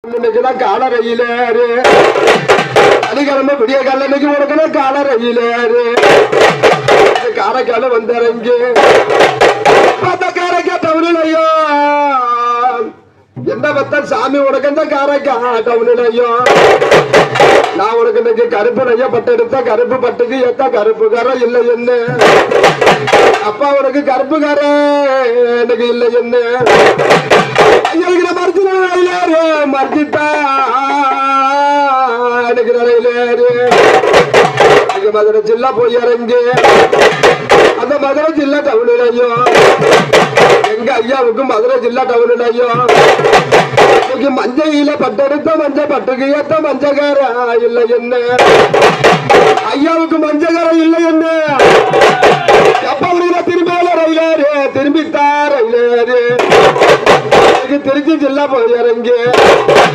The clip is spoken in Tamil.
இன்னைக்குதான் காலரையிலேரு சனிக்கிழமை விடிய கால இன்னைக்கு உனக்குன்னா காலரையிலேரு காரைக்கால வந்திறங்கி அந்த காரைக்கா டவுன்லையோ என்ன பத்த சாமி உனக்கு இந்த காரைக்கா டவுன்லையோ நான் உனக்கு இன்னைக்கு கருப்பு நைய பட்டு எடுத்த கருப்பு பட்டுக்கு ஏத்த கருப்புக்காரன் இல்லை என்ன அப்பா உனக்கு கருப்புக்காரன் எனக்கு இல்லை என்ன ஐயா மறுத்து மறுத்துட்டா எனக்கு நிறையிலேரு மதுரை ஜில்லா போய் இறங்கி அந்த மதுரை ஜில்லா டவுன்லையும் எங்க ஐயாவுக்கு மதுரை ஜில்லா டவுன்லையும் இன்னைக்கு மஞ்சையில பட்டெடுத்த மஞ்ச பட்டுக்கு ஏத்த மஞ்சக்கார இல்லை என்ன ஐயாவுக்கு மஞ்சக்கார இல்லை என்ன எப்ப திரும்ப ரயிலேரு திரும்பித்தா ரயிலேரு திருச்சி ஜில்லா போய் இறங்கி